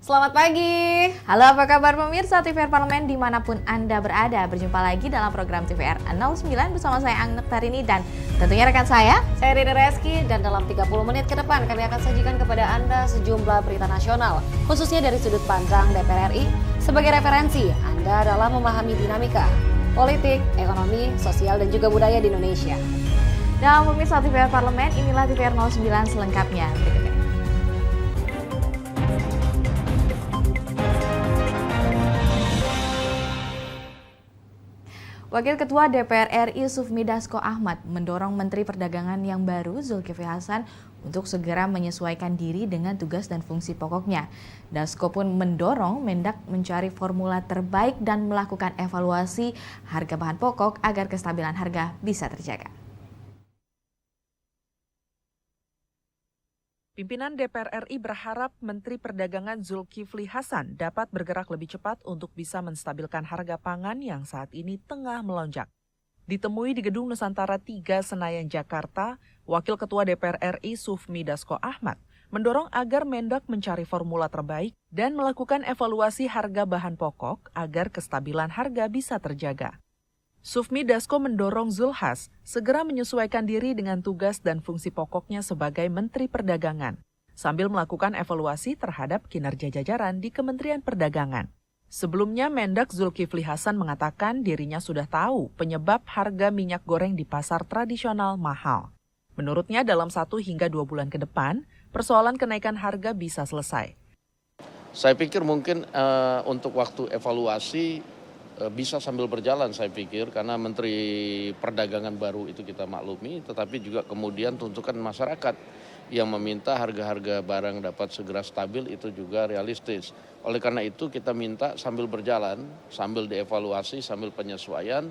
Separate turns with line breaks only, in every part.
Selamat pagi. Halo, apa kabar pemirsa TVR Parlemen dimanapun Anda berada. Berjumpa lagi dalam program TVR 09 bersama saya Ang Nektarini dan tentunya rekan saya
Rina Reski, dan dalam 30 menit ke depan kami akan sajikan kepada Anda sejumlah berita nasional, khususnya dari sudut pandang DPR RI sebagai referensi Anda dalam memahami dinamika politik, ekonomi, sosial, dan juga budaya di Indonesia.
Dan pemirsa TVR Parlemen, inilah TVR 09 selengkapnya berikutnya. Wakil Ketua DPR RI Sufmi Dasko Ahmad mendorong Menteri Perdagangan yang baru Zulkifli Hasan untuk segera menyesuaikan diri dengan tugas dan fungsi pokoknya. Dasko pun mendorong Mendak mencari formula terbaik dan melakukan evaluasi harga bahan pokok agar kestabilan harga bisa terjaga.
Pimpinan DPR RI berharap Menteri Perdagangan Zulkifli Hasan dapat bergerak lebih cepat untuk bisa menstabilkan harga pangan yang saat ini tengah melonjak. Ditemui di Gedung Nusantara 3 Senayan, Jakarta, Wakil Ketua DPR RI Sufmi Dasko Ahmad mendorong agar Mendak mencari formula terbaik dan melakukan evaluasi harga bahan pokok agar kestabilan harga bisa terjaga. Sufmi Dasko mendorong Zulhas segera menyesuaikan diri dengan tugas dan fungsi pokoknya sebagai Menteri Perdagangan, sambil melakukan evaluasi terhadap kinerja jajaran di Kementerian Perdagangan. Sebelumnya, Mendak Zulkifli Hasan mengatakan dirinya sudah tahu penyebab harga minyak goreng di pasar tradisional mahal. Menurutnya, dalam 1 hingga 2 bulan ke depan, persoalan kenaikan harga bisa selesai.
Saya pikir mungkin untuk waktu evaluasi bisa sambil berjalan, saya pikir, karena Menteri Perdagangan baru itu kita maklumi, tetapi juga kemudian tuntutan masyarakat yang meminta harga-harga barang dapat segera stabil itu juga realistis. Oleh karena itu kita minta sambil berjalan, sambil dievaluasi, sambil penyesuaian,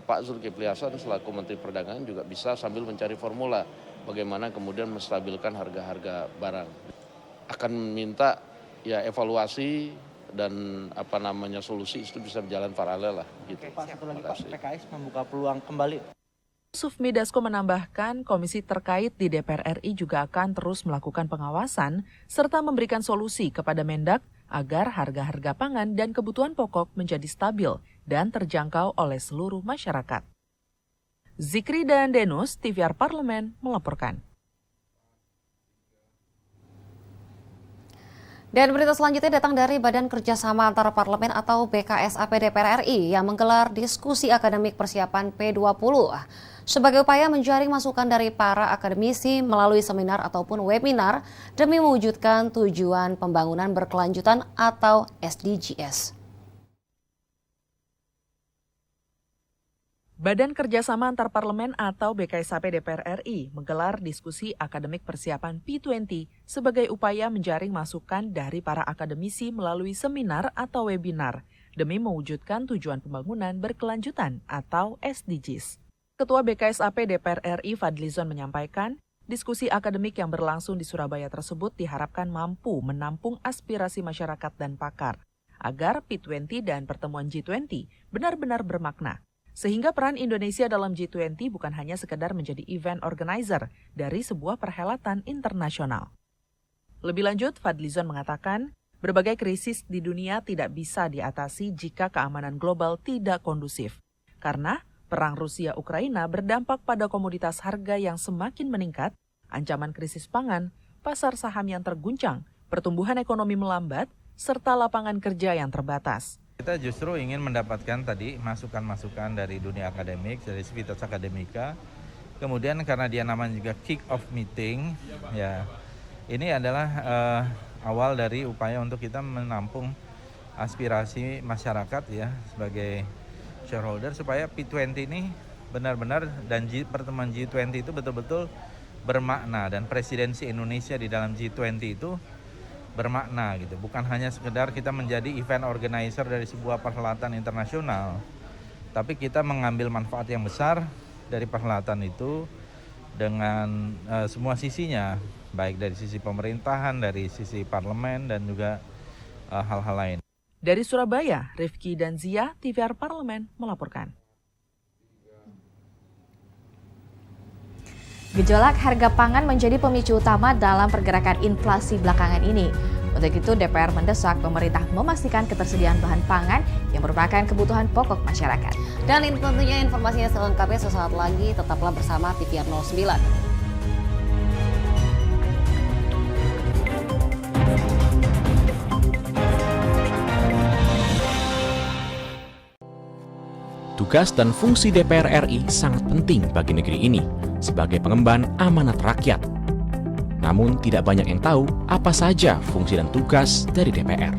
Pak Zulkifli Hasan selaku Menteri Perdagangan juga bisa sambil mencari formula bagaimana kemudian menstabilkan harga-harga barang. Akan minta ya evaluasi dan solusi itu bisa berjalan paralel lah gitu.
Pak, satu lagi Pak, PKS membuka peluang kembali.
Sufmi Dasko menambahkan komisi terkait di DPR RI juga akan terus melakukan pengawasan serta memberikan solusi kepada Mendak agar harga-harga pangan dan kebutuhan pokok menjadi stabil dan terjangkau oleh seluruh masyarakat. Zikri dan Denus, TVR Parlemen melaporkan.
Dan berita selanjutnya datang dari Badan Kerjasama Antara Parlemen atau BKSAP DPR RI yang menggelar diskusi akademik persiapan P20 sebagai upaya menjaring masukan dari para akademisi melalui seminar ataupun webinar demi mewujudkan tujuan pembangunan berkelanjutan atau SDGs.
Badan Kerjasama Antar Parlemen atau BKSAP DPR RI menggelar diskusi akademik persiapan P20 sebagai upaya menjaring masukan dari para akademisi melalui seminar atau webinar demi mewujudkan tujuan pembangunan berkelanjutan atau SDGs. Ketua BKSAP DPR RI Fadlizon menyampaikan, diskusi akademik yang berlangsung di Surabaya tersebut diharapkan mampu menampung aspirasi masyarakat dan pakar agar P20 dan pertemuan G20 benar-benar bermakna. Sehingga peran Indonesia dalam G20 bukan hanya sekedar menjadi event organizer dari sebuah perhelatan internasional. Lebih lanjut, Fadlizon mengatakan, berbagai krisis di dunia tidak bisa diatasi jika keamanan global tidak kondusif. Karena perang Rusia-Ukraina berdampak pada komoditas harga yang semakin meningkat, ancaman krisis pangan, pasar saham yang terguncang, pertumbuhan ekonomi melambat, serta lapangan kerja yang terbatas.
Kita justru ingin mendapatkan tadi masukan-masukan dari dunia akademik, dari Civitas Akademika. Kemudian karena dia namanya juga kick off meeting, ya ini adalah awal dari upaya untuk kita menampung aspirasi masyarakat ya sebagai shareholder supaya P20 ini benar-benar dan pertemuan G20 itu betul-betul bermakna dan presidensi Indonesia di dalam G20 itu bermakna gitu, bukan hanya sekedar kita menjadi event organizer dari sebuah perhelatan internasional, tapi kita mengambil manfaat yang besar dari perhelatan itu dengan semua sisinya, baik dari sisi pemerintahan, dari sisi parlemen dan juga hal-hal lain.
Dari Surabaya, Rifki dan Zia, TVR Parlemen melaporkan.
Gejolak harga pangan menjadi pemicu utama dalam pergerakan inflasi belakangan ini. Untuk itu, DPR mendesak pemerintah memastikan ketersediaan bahan pangan yang merupakan kebutuhan pokok masyarakat.
Dan ini tentunya informasinya selengkapnya sesaat lagi. Tetaplah bersama TVR 09.
Tugas dan fungsi DPR RI sangat penting bagi negeri ini sebagai pengemban amanat rakyat. Namun tidak banyak yang tahu apa saja fungsi dan tugas dari DPR.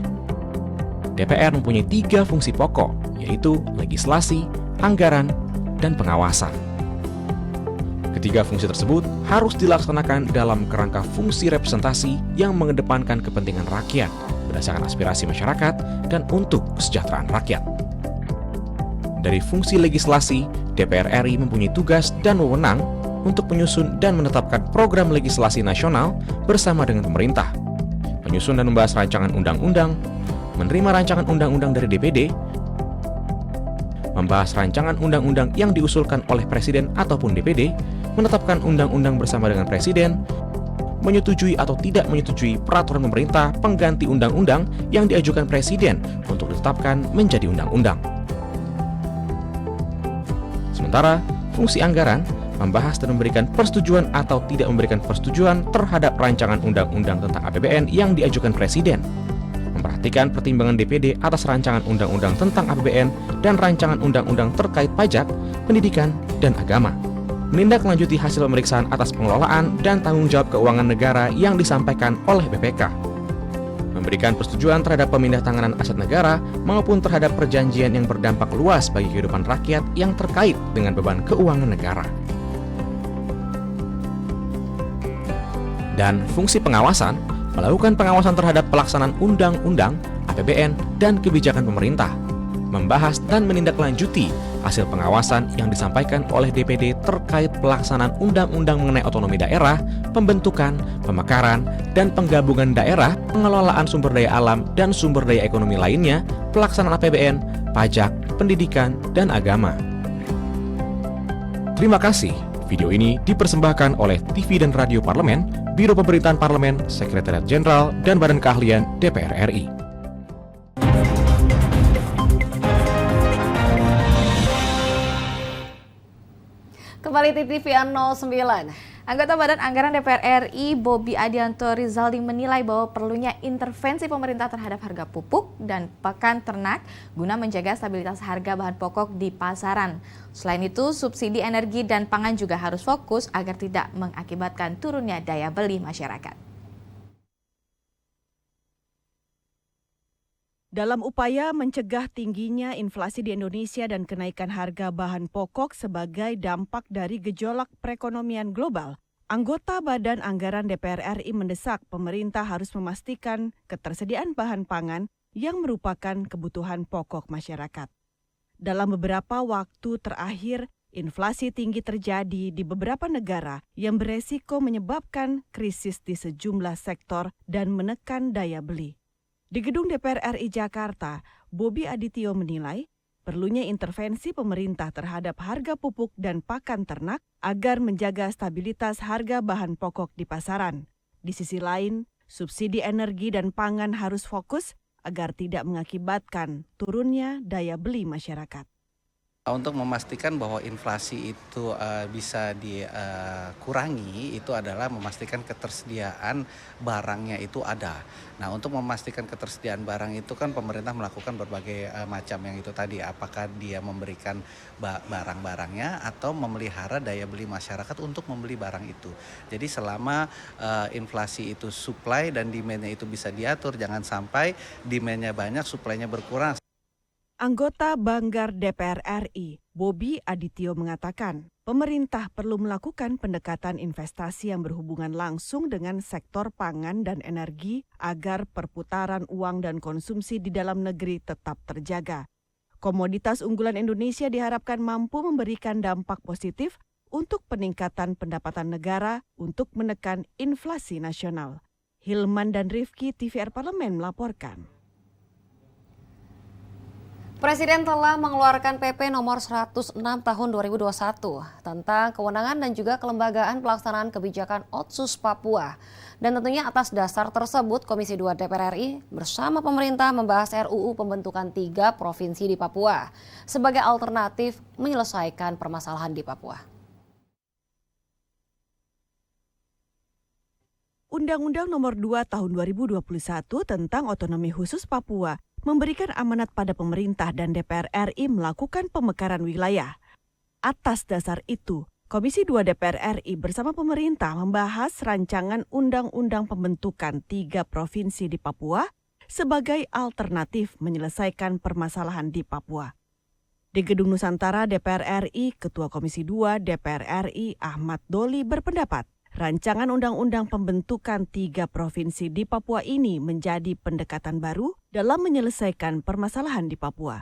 DPR mempunyai 3 fungsi pokok, yaitu legislasi, anggaran, dan pengawasan. Ketiga fungsi tersebut harus dilaksanakan dalam kerangka fungsi representasi yang mengedepankan kepentingan rakyat berdasarkan aspirasi masyarakat dan untuk kesejahteraan rakyat. Dari fungsi legislasi, DPR RI mempunyai tugas dan wewenang untuk menyusun dan menetapkan program legislasi nasional bersama dengan pemerintah, menyusun dan membahas rancangan undang-undang, menerima rancangan undang-undang dari DPD, membahas rancangan undang-undang yang diusulkan oleh Presiden ataupun DPD, menetapkan undang-undang bersama dengan Presiden, menyetujui atau tidak menyetujui peraturan pemerintah pengganti undang-undang yang diajukan Presiden untuk ditetapkan menjadi undang-undang. Sementara, fungsi anggaran membahas dan memberikan persetujuan atau tidak memberikan persetujuan terhadap rancangan undang-undang tentang APBN yang diajukan Presiden, memperhatikan pertimbangan DPD atas rancangan undang-undang tentang APBN dan rancangan undang-undang terkait pajak, pendidikan, dan agama, menindaklanjuti hasil pemeriksaan atas pengelolaan dan tanggung jawab keuangan negara yang disampaikan oleh BPK, memberikan persetujuan terhadap pemindah tanganan aset negara maupun terhadap perjanjian yang berdampak luas bagi kehidupan rakyat yang terkait dengan beban keuangan negara. Dan fungsi pengawasan, melakukan pengawasan terhadap pelaksanaan undang-undang, APBN, dan kebijakan pemerintah, membahas dan menindaklanjuti hasil pengawasan yang disampaikan oleh DPD terkait pelaksanaan undang-undang mengenai otonomi daerah, pembentukan, pemekaran, dan penggabungan daerah, pengelolaan sumber daya alam dan sumber daya ekonomi lainnya, pelaksanaan APBN, pajak, pendidikan, dan agama. Terima kasih. Video ini dipersembahkan oleh TV dan Radio Parlemen, Biro Pemerintahan Parlemen, Sekretariat Jenderal, dan Badan Keahlian DPR RI.
Kembali di TVR 09.
Anggota Badan Anggaran DPR RI, Bobi Adianto Rizaldi menilai bahwa perlunya intervensi pemerintah terhadap harga pupuk dan pakan ternak guna menjaga stabilitas harga bahan pokok di pasaran. Selain itu, subsidi energi dan pangan juga harus fokus agar tidak mengakibatkan turunnya daya beli masyarakat.
Dalam upaya mencegah tingginya inflasi di Indonesia dan kenaikan harga bahan pokok sebagai dampak dari gejolak perekonomian global, anggota Badan Anggaran DPR RI mendesak pemerintah harus memastikan ketersediaan bahan pangan yang merupakan kebutuhan pokok masyarakat. Dalam beberapa waktu terakhir, inflasi tinggi terjadi di beberapa negara yang beresiko menyebabkan krisis di sejumlah sektor dan menekan daya beli. Di Gedung DPR RI Jakarta, Bobi Adityo menilai perlunya intervensi pemerintah terhadap harga pupuk dan pakan ternak agar menjaga stabilitas harga bahan pokok di pasaran. Di sisi lain, subsidi energi dan pangan harus fokus agar tidak mengakibatkan turunnya daya beli masyarakat.
Untuk memastikan bahwa inflasi itu bisa dikurangi, itu adalah memastikan ketersediaan barangnya itu ada. Nah, untuk memastikan ketersediaan barang itu kan pemerintah melakukan berbagai macam yang itu tadi. Apakah dia memberikan barang-barangnya atau memelihara daya beli masyarakat untuk membeli barang itu. Jadi selama inflasi itu supply dan demand-nya itu bisa diatur, jangan sampai demand-nya banyak, supply-nya berkurang.
Anggota Banggar DPR RI, Bobi Adityo mengatakan, pemerintah perlu melakukan pendekatan investasi yang berhubungan langsung dengan sektor pangan dan energi agar perputaran uang dan konsumsi di dalam negeri tetap terjaga. Komoditas unggulan Indonesia diharapkan mampu memberikan dampak positif untuk peningkatan pendapatan negara untuk menekan inflasi nasional. Hilman dan Rifki, TVR Parlemen melaporkan.
Presiden telah mengeluarkan PP nomor 106 tahun 2021 tentang kewenangan dan juga kelembagaan pelaksanaan kebijakan Otsus Papua. Dan tentunya atas dasar tersebut Komisi 2 DPR RI bersama pemerintah membahas RUU pembentukan 3 provinsi di Papua sebagai alternatif menyelesaikan permasalahan di Papua.
Undang-Undang Nomor 2 Tahun 2021 tentang Otonomi Khusus Papua memberikan amanat pada pemerintah dan DPR RI melakukan pemekaran wilayah. Atas dasar itu, Komisi 2 DPR RI bersama pemerintah membahas rancangan Undang-Undang Pembentukan 3 Provinsi di Papua sebagai alternatif menyelesaikan permasalahan di Papua. Di Gedung Nusantara DPR RI, Ketua Komisi 2 DPR RI Ahmad Doli berpendapat, rancangan Undang-Undang Pembentukan 3 Provinsi di Papua ini menjadi pendekatan baru dalam menyelesaikan permasalahan di Papua.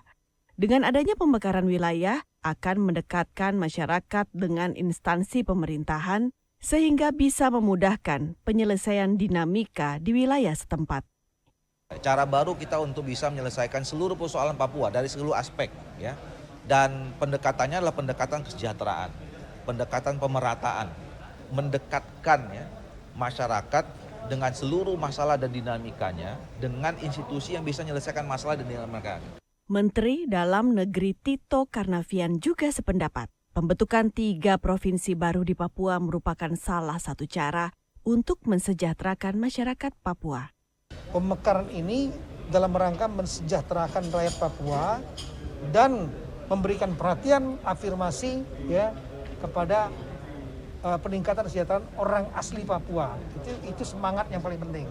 Dengan adanya pemekaran wilayah, akan mendekatkan masyarakat dengan instansi pemerintahan sehingga bisa memudahkan penyelesaian dinamika di wilayah setempat.
Cara baru kita untuk bisa menyelesaikan seluruh persoalan Papua dari seluruh aspek, ya. Dan pendekatannya adalah pendekatan kesejahteraan, pendekatan pemerataan, mendekatkan ya, masyarakat dengan seluruh masalah dan dinamikanya dengan institusi yang bisa menyelesaikan masalah dan dinamika.
Menteri Dalam Negeri Tito Karnavian juga sependapat. Pembentukan 3 provinsi baru di Papua merupakan salah satu cara untuk mensejahterakan masyarakat Papua.
Pemekaran ini dalam rangka mensejahterakan rakyat Papua dan memberikan perhatian afirmasi ya kepada peningkatan kesejahteraan orang asli Papua. Itu semangat yang paling penting.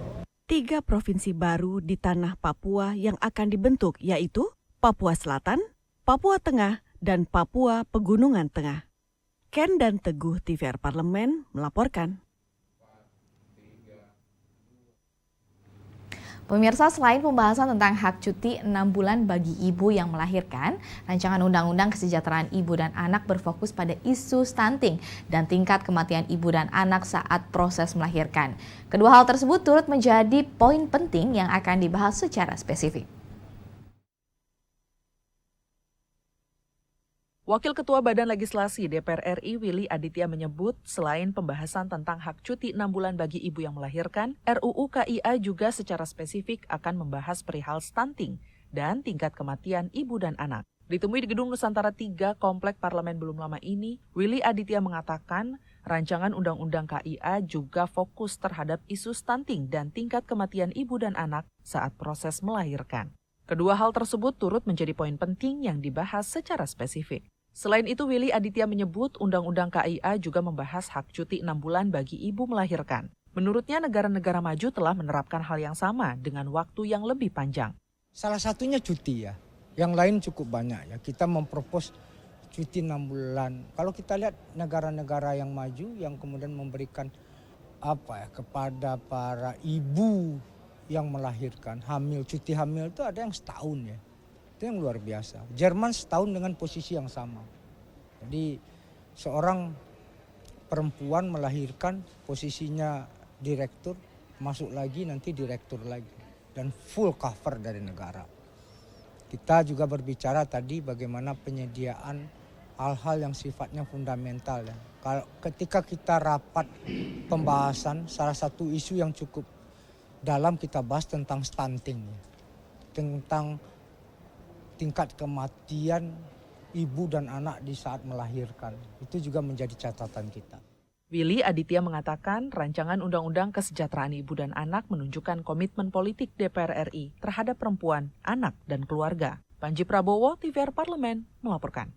3 provinsi baru di tanah Papua yang akan dibentuk yaitu Papua Selatan, Papua Tengah, dan Papua Pegunungan Tengah. Ken dan Teguh TVR Parlemen melaporkan.
Pemirsa, selain pembahasan tentang hak cuti 6 bulan bagi ibu yang melahirkan, rancangan Undang-Undang Kesejahteraan Ibu dan Anak berfokus pada isu stunting dan tingkat kematian ibu dan anak saat proses melahirkan. Kedua hal tersebut turut menjadi poin penting yang akan dibahas secara spesifik.
Wakil Ketua Badan Legislasi DPR RI Willy Aditya menyebut selain pembahasan tentang hak cuti 6 bulan bagi ibu yang melahirkan, RUU KIA juga secara spesifik akan membahas perihal stunting dan tingkat kematian ibu dan anak. Ditemui di Gedung Nusantara 3 Komplek Parlemen belum lama ini, Willy Aditya mengatakan rancangan Undang-Undang KIA juga fokus terhadap isu stunting dan tingkat kematian ibu dan anak saat proses melahirkan. Kedua hal tersebut turut menjadi poin penting yang dibahas secara spesifik. Selain itu, Willy Aditya menyebut Undang-Undang KIA juga membahas hak cuti 6 bulan bagi ibu melahirkan. Menurutnya, negara-negara maju telah menerapkan hal yang sama dengan waktu yang lebih panjang.
Salah satunya cuti ya, yang lain cukup banyak ya. Kita mempropos cuti 6 bulan. Kalau kita lihat negara-negara yang maju yang kemudian memberikan kepada para ibu yang melahirkan, hamil, cuti hamil itu ada yang setahun ya. Itu yang luar biasa. Jerman setahun dengan posisi yang sama. Jadi seorang perempuan melahirkan posisinya direktur, masuk lagi nanti direktur lagi. Dan full cover dari negara. Kita juga berbicara tadi bagaimana penyediaan hal-hal yang sifatnya fundamental ya. Kalau ketika kita rapat pembahasan, salah satu isu yang cukup dalam kita bahas tentang stunting, tentang tingkat kematian ibu dan anak di saat melahirkan. Itu juga menjadi catatan kita.
Willy Aditya mengatakan rancangan Undang-Undang Kesejahteraan Ibu dan Anak menunjukkan komitmen politik DPR RI terhadap perempuan, anak, dan keluarga. Panji Prabowo, TVR Parlemen, melaporkan.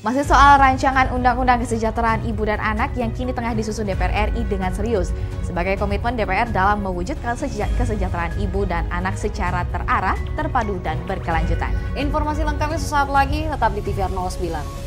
Masih soal rancangan Undang-Undang Kesejahteraan Ibu dan Anak yang kini tengah disusun DPR RI dengan serius. Sebagai komitmen DPR dalam mewujudkan kesejahteraan ibu dan anak secara terarah, terpadu, dan berkelanjutan.
Informasi lengkapnya sesaat lagi, tetap di TVR 09.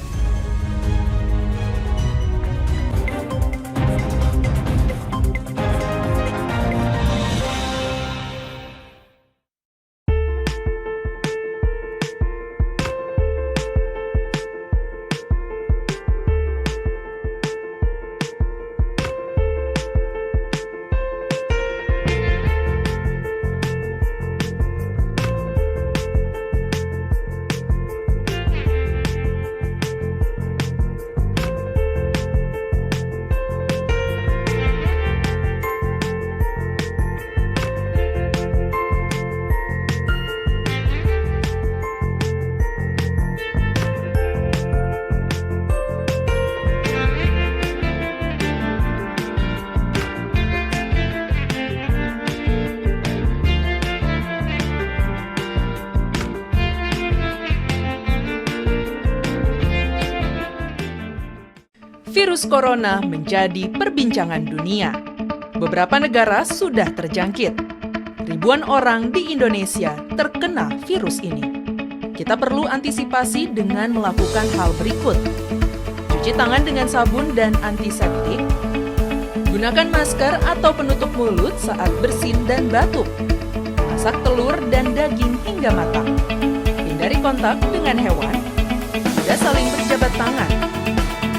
Virus corona menjadi perbincangan dunia. Beberapa negara sudah terjangkit. Ribuan orang di Indonesia terkena virus ini. Kita perlu antisipasi dengan melakukan hal berikut. Cuci tangan dengan sabun dan antiseptik. Gunakan masker atau penutup mulut saat bersin dan batuk. Masak telur dan daging hingga matang. Hindari kontak dengan hewan. Tidak saling berjabat tangan.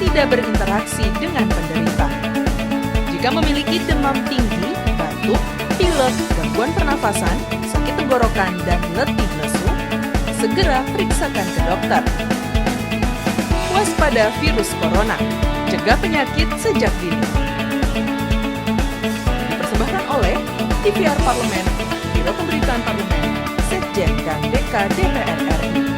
Tidak berinteraksi dengan penderita. Jika memiliki demam tinggi, batuk, pilek, gangguan pernafasan, sakit tenggorokan, dan letih lesu, segera periksakan ke dokter. Waspada virus corona, cegah penyakit sejak dini. Dipersembahkan oleh TVR Parlemen, Biro Pemberitaan Parlemen, Sekjen dan DK DPR RI.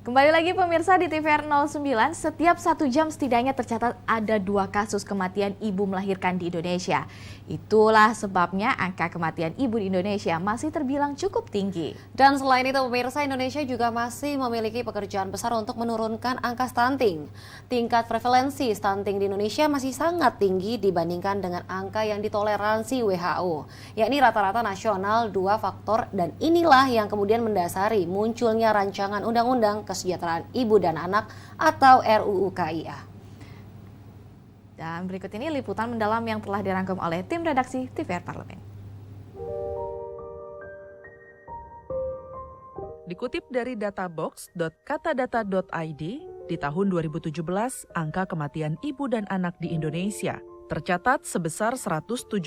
Kembali lagi pemirsa di TVR 09, setiap 1 jam setidaknya tercatat ada 2 kasus kematian ibu melahirkan di Indonesia. Itulah sebabnya angka kematian ibu di Indonesia masih terbilang cukup tinggi.
Dan selain itu pemirsa, Indonesia juga masih memiliki pekerjaan besar untuk menurunkan angka stunting. Tingkat prevalensi stunting di Indonesia masih sangat tinggi dibandingkan dengan angka yang ditoleransi WHO, yakni rata-rata nasional 2 faktor, dan inilah yang kemudian mendasari munculnya rancangan undang-undang kesejahteraan ibu dan anak atau RUU KIA.
Dan berikut ini liputan mendalam yang telah dirangkum oleh tim redaksi TVR Parlemen.
Dikutip dari databox.katadata.id, di tahun 2017, angka kematian ibu dan anak di Indonesia tercatat sebesar 177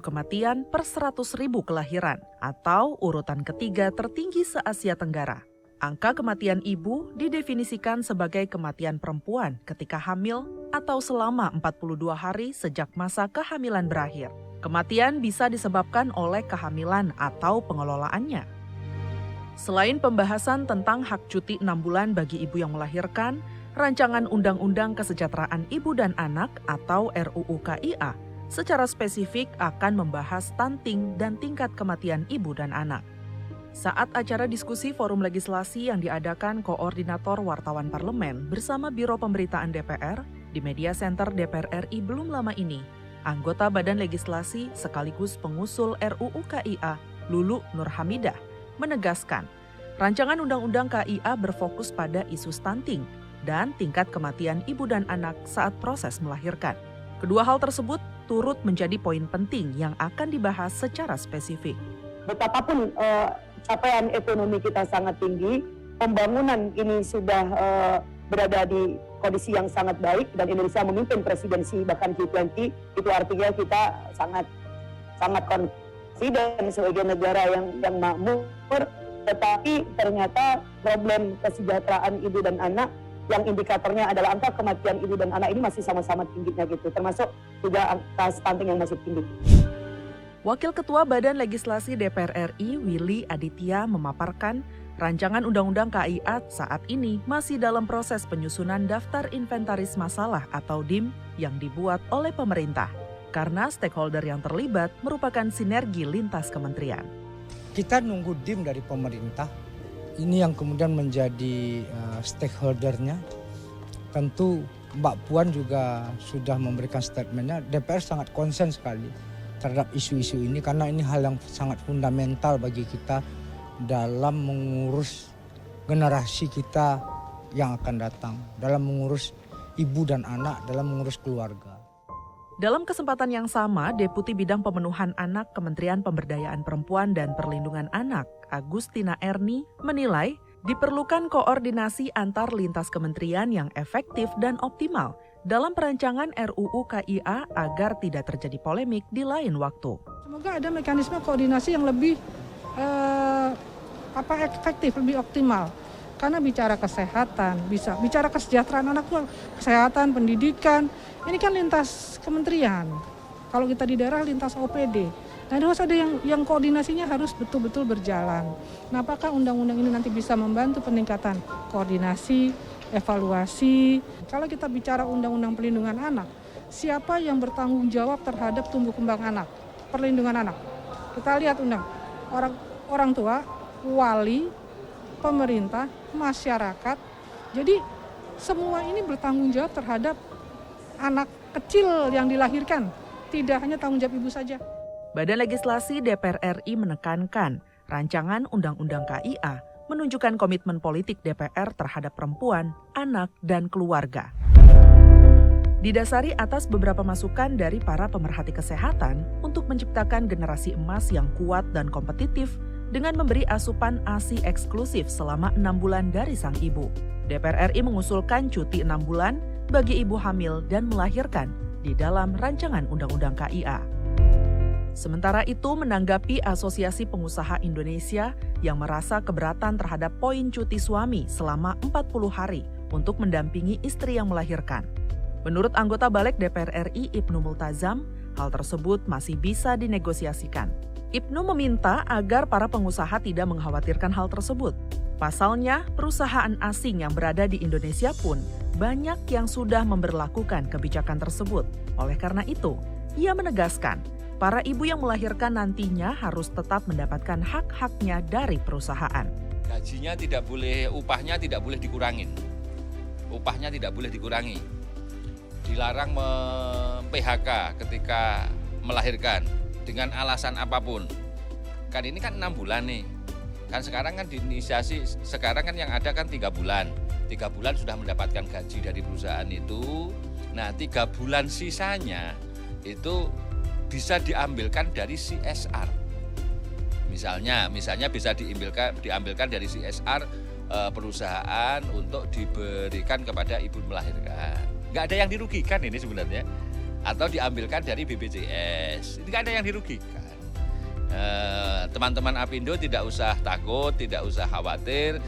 kematian per 100.000 kelahiran, atau urutan ketiga tertinggi se-Asia Tenggara. Angka kematian ibu didefinisikan sebagai kematian perempuan ketika hamil atau selama 42 hari sejak masa kehamilan berakhir. Kematian bisa disebabkan oleh kehamilan atau pengelolaannya. Selain pembahasan tentang hak cuti 6 bulan bagi ibu yang melahirkan, Rancangan Undang-Undang Kesejahteraan Ibu dan Anak atau RUU KIA secara spesifik akan membahas stunting dan tingkat kematian ibu dan anak. Saat acara diskusi forum legislasi yang diadakan Koordinator Wartawan Parlemen bersama Biro Pemberitaan DPR di Media Center DPR RI belum lama ini, anggota Badan Legislasi sekaligus pengusul RUU KIA, Lulu Nurhamidah, menegaskan rancangan Undang-Undang KIA berfokus pada isu stunting dan tingkat kematian ibu dan anak saat proses melahirkan. Kedua hal tersebut turut menjadi poin penting yang akan dibahas secara spesifik.
Betapapun capaian ekonomi kita sangat tinggi, pembangunan ini sudah berada di kondisi yang sangat baik dan Indonesia memimpin presidensi bahkan G20, itu artinya kita sangat confident sebagai negara yang makmur, tetapi ternyata problem kesejahteraan ibu dan anak yang indikatornya adalah angka kematian ibu dan anak ini masih sama-sama tingginya gitu, termasuk juga angka stunting yang masih tinggi.
Wakil Ketua Badan Legislasi DPR RI, Willy Aditya, memaparkan rancangan Undang-Undang KIA saat ini masih dalam proses penyusunan Daftar Inventaris Masalah atau DIM yang dibuat oleh pemerintah, karena stakeholder yang terlibat merupakan sinergi lintas kementerian.
Kita nunggu DIM dari pemerintah, ini yang kemudian menjadi stakeholdernya. Tentu Mbak Puan juga sudah memberikan statementnya, DPR sangat konsen sekali terhadap isu-isu ini karena ini hal yang sangat fundamental bagi kita dalam mengurus generasi kita yang akan datang, dalam mengurus ibu dan anak, dalam mengurus keluarga.
Dalam kesempatan yang sama, Deputi Bidang Pemenuhan Anak Kementerian Pemberdayaan Perempuan dan Perlindungan Anak, Agustina Erni, menilai diperlukan koordinasi antar lintas kementerian yang efektif dan optimal dalam perancangan RUU KIA agar tidak terjadi polemik di lain waktu.
Semoga ada mekanisme koordinasi yang lebih efektif, lebih optimal. Karena bicara kesehatan, bicara kesejahteraan anak tuh, kesehatan, pendidikan, ini kan lintas kementerian. Kalau kita di daerah lintas OPD. Nah, harus ada yang koordinasinya harus betul-betul berjalan. Nah, apakah undang-undang ini nanti bisa membantu peningkatan koordinasi, evaluasi? Kalau kita bicara undang-undang perlindungan anak, siapa yang bertanggung jawab terhadap tumbuh kembang anak, perlindungan anak? Kita lihat orang tua, wali, pemerintah, masyarakat. Jadi semua ini bertanggung jawab terhadap anak kecil yang dilahirkan, tidak hanya tanggung jawab ibu saja.
Badan Legislasi DPR RI menekankan rancangan Undang-Undang KIA menunjukkan komitmen politik DPR terhadap perempuan, anak, dan keluarga. Didasari atas beberapa masukan dari para pemerhati kesehatan untuk menciptakan generasi emas yang kuat dan kompetitif dengan memberi asupan ASI eksklusif selama 6 bulan dari sang ibu. DPR RI mengusulkan cuti 6 bulan bagi ibu hamil dan melahirkan di dalam rancangan Undang-Undang KIA. Sementara itu, menanggapi Asosiasi Pengusaha Indonesia yang merasa keberatan terhadap poin cuti suami selama 40 hari untuk mendampingi istri yang melahirkan. Menurut anggota Balik DPR RI Ibnu Multazam, hal tersebut masih bisa dinegosiasikan. Ibnu meminta agar para pengusaha tidak mengkhawatirkan hal tersebut. Pasalnya, perusahaan asing yang berada di Indonesia pun banyak yang sudah memberlakukan kebijakan tersebut. Oleh karena itu, ia menegaskan, para ibu yang melahirkan nantinya harus tetap mendapatkan hak-haknya dari perusahaan.
Gajinya tidak boleh, upahnya tidak boleh dikurangin. Upahnya tidak boleh dikurangi. Dilarang PHK ketika melahirkan dengan alasan apapun. Kan ini kan 6 bulan nih. Kan sekarang kan diinisiasi, sekarang kan yang ada kan 3 bulan. 3 bulan sudah mendapatkan gaji dari perusahaan itu. Nah, 3 bulan sisanya itu bisa diambilkan dari CSR. Misalnya bisa diambilkan dari CSR perusahaan untuk diberikan kepada ibu melahirkan. Nggak ada yang dirugikan ini sebenarnya. Atau diambilkan dari BPJS. Ini nggak ada yang dirugikan. Teman-teman Apindo tidak usah takut, tidak usah khawatir.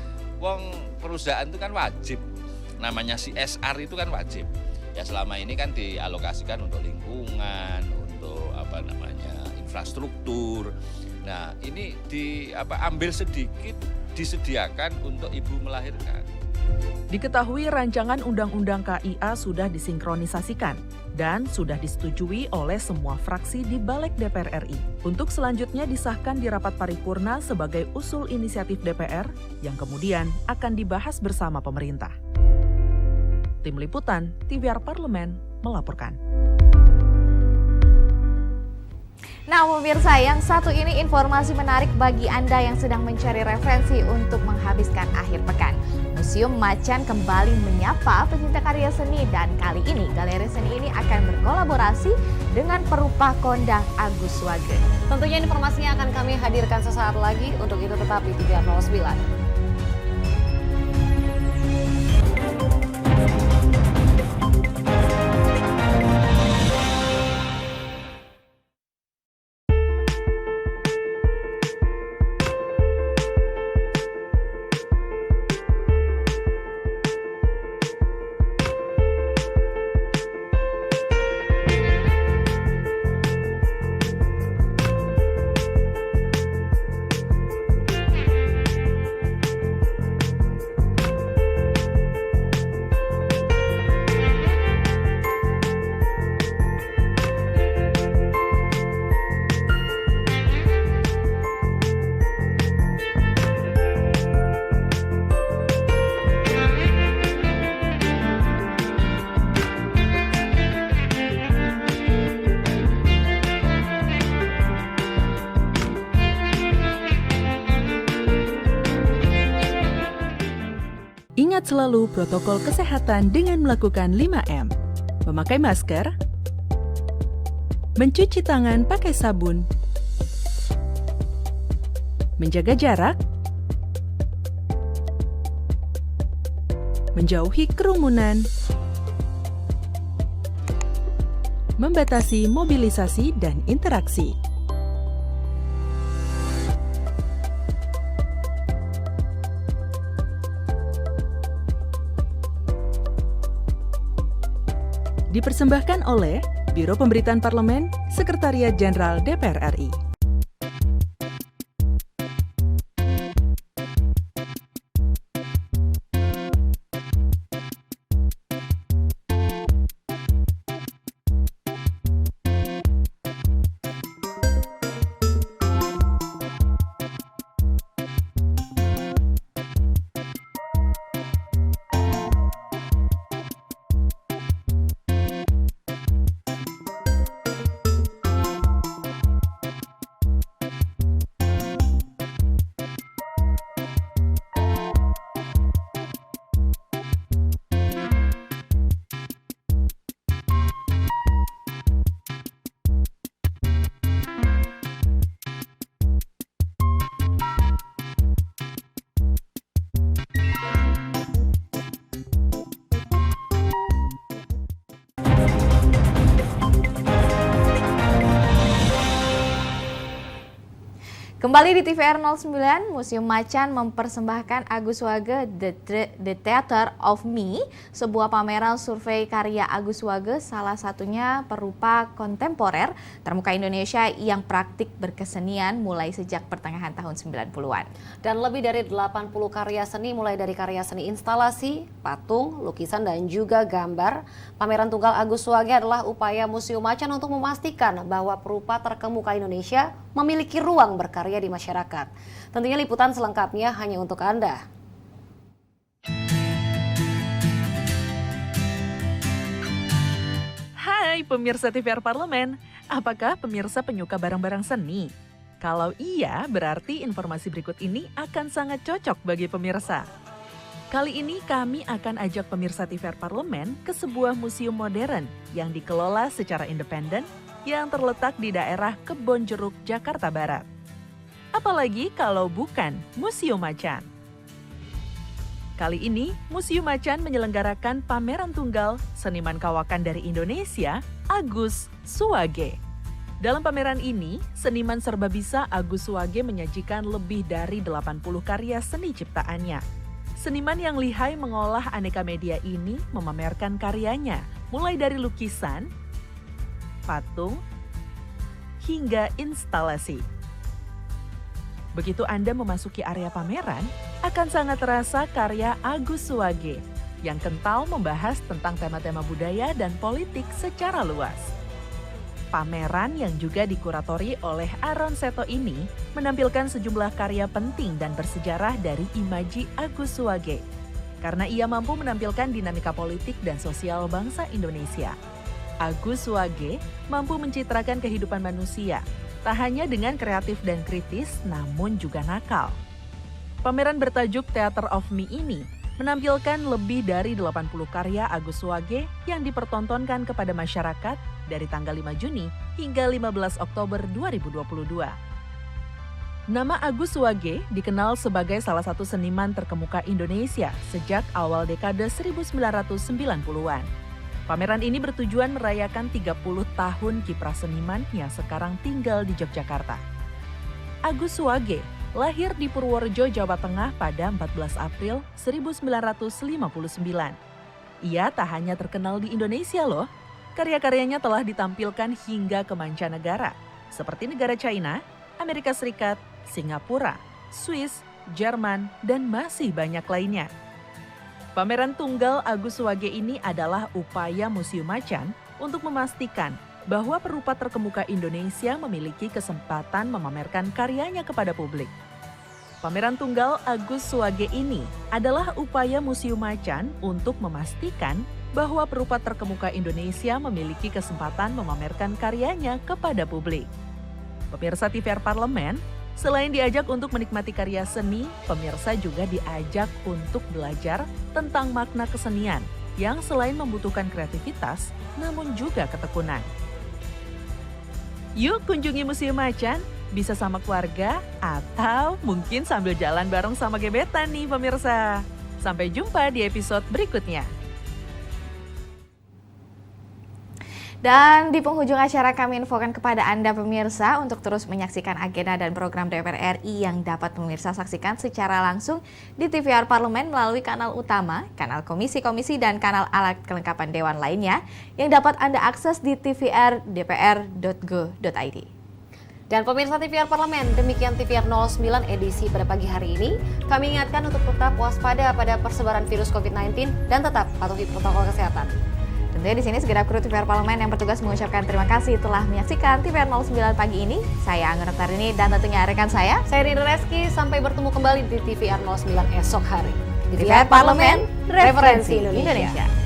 Wong perusahaan itu kan wajib. Namanya CSR itu kan wajib. Ya selama ini kan dialokasikan untuk lingkungan, untuk infrastruktur. Nah, ini ambil sedikit disediakan untuk ibu melahirkan.
Diketahui rancangan Undang-Undang KIA sudah disinkronisasikan dan sudah disetujui oleh semua fraksi di Balik DPR RI. Untuk selanjutnya disahkan di rapat paripurna sebagai usul inisiatif DPR yang kemudian akan dibahas bersama pemerintah. Tim Liputan, TVR Parlemen melaporkan.
Nah, pemirsa, yang satu ini informasi menarik bagi Anda yang sedang mencari referensi untuk menghabiskan akhir pekan. Museum Macan kembali menyapa pecinta karya seni dan kali ini galeri seni ini akan berkolaborasi dengan perupa kondang Agus Wage.
Tentunya informasinya akan kami hadirkan sesaat lagi, untuk itu tetap di TVR 09.
Ingat selalu protokol kesehatan dengan melakukan 5M. Memakai masker, mencuci tangan pakai sabun, menjaga jarak, menjauhi kerumunan, membatasi mobilisasi dan interaksi. Dipersembahkan oleh Biro Pemberitaan Parlemen, Sekretariat Jenderal DPR RI.
Kembali di TVR 09, Museum Macan mempersembahkan Agus Wage The Theater of Me, sebuah pameran survei karya Agus Wage, salah satunya perupa kontemporer termuka Indonesia yang praktik berkesenian mulai sejak pertengahan tahun 90-an.
Dan lebih dari 80 karya seni mulai dari karya seni instalasi, patung, lukisan dan juga gambar. Pameran tunggal Agus Wage adalah upaya Museum Macan untuk memastikan bahwa perupa terkemuka Indonesia memiliki ruang berkarya di masyarakat. Tentunya liputan selengkapnya hanya untuk Anda.
Hai pemirsa TVR Parlemen, apakah pemirsa penyuka barang-barang seni? Kalau iya, berarti informasi berikut ini akan sangat cocok bagi pemirsa. Kali ini kami akan ajak pemirsa TVR Parlemen ke sebuah museum modern yang dikelola secara independen yang terletak di daerah Kebonjeruk, Jakarta Barat. Apalagi kalau bukan Museum Macan. Kali ini, Museum Macan menyelenggarakan pameran tunggal seniman kawakan dari Indonesia, Agus Wage. Dalam pameran ini, seniman serbabisa Agus Wage menyajikan lebih dari 80 karya seni ciptaannya. Seniman yang lihai mengolah aneka media ini memamerkan karyanya, mulai dari lukisan, patung, hingga instalasi. Begitu Anda memasuki area pameran, akan sangat terasa karya Agus Wage yang kental membahas tentang tema-tema budaya dan politik secara luas. Pameran yang juga dikuratori oleh Aaron Seto ini menampilkan sejumlah karya penting dan bersejarah dari imaji Agus Wage, karena ia mampu menampilkan dinamika politik dan sosial bangsa Indonesia. Agus Wage mampu mencitrakan kehidupan manusia, tak hanya dengan kreatif dan kritis, namun juga nakal. Pameran bertajuk Theater of Me ini menampilkan lebih dari 80 karya Agus Wage yang dipertontonkan kepada masyarakat dari tanggal 5 Juni hingga 15 Oktober 2022. Nama Agus Wage dikenal sebagai salah satu seniman terkemuka Indonesia sejak awal dekade 1990-an. Pameran ini bertujuan merayakan 30 tahun kiprah seniman yang sekarang tinggal di Yogyakarta. Agus Wage lahir di Purworejo, Jawa Tengah pada 14 April 1959. Ia tak hanya terkenal di Indonesia loh, karya-karyanya telah ditampilkan hingga ke mancanegara, seperti negara China, Amerika Serikat, Singapura, Swiss, Jerman, dan masih banyak lainnya. Pameran tunggal Agus Wage ini adalah upaya Museum Macan untuk memastikan bahwa perupa terkemuka Indonesia memiliki kesempatan memamerkan karyanya kepada publik. Pameran tunggal Agus Wage ini adalah upaya Museum Macan untuk memastikan bahwa perupa terkemuka Indonesia memiliki kesempatan memamerkan karyanya kepada publik. Pemirsa TVR Parlemen, selain diajak untuk menikmati karya seni, pemirsa juga diajak untuk belajar tentang makna kesenian yang selain membutuhkan kreativitas, namun juga ketekunan. Yuk kunjungi Museum Macan, bisa sama keluarga atau mungkin sambil jalan bareng sama gebetan nih pemirsa. Sampai jumpa di episode berikutnya.
Dan di penghujung acara kami infokan kepada Anda pemirsa untuk terus menyaksikan agenda dan program DPR RI yang dapat pemirsa saksikan secara langsung di TVR Parlemen melalui kanal utama, kanal komisi-komisi dan kanal alat kelengkapan dewan lainnya yang dapat Anda akses di tvr.dpr.go.id.
Dan pemirsa TVR Parlemen, demikian TVR 09 edisi pada pagi hari ini. Kami ingatkan untuk tetap waspada pada persebaran virus COVID-19 dan tetap patuhi protokol kesehatan.
Tentunya di sini segenap kru TVR Parlemen yang bertugas mengucapkan terima kasih telah menyaksikan TVR 09 pagi ini. Saya Anggun Oktarini dan tentunya rekan saya
Rina Reski. Sampai bertemu kembali di TVR 09 esok hari.
Di TVR Parlemen, referensi Indonesia.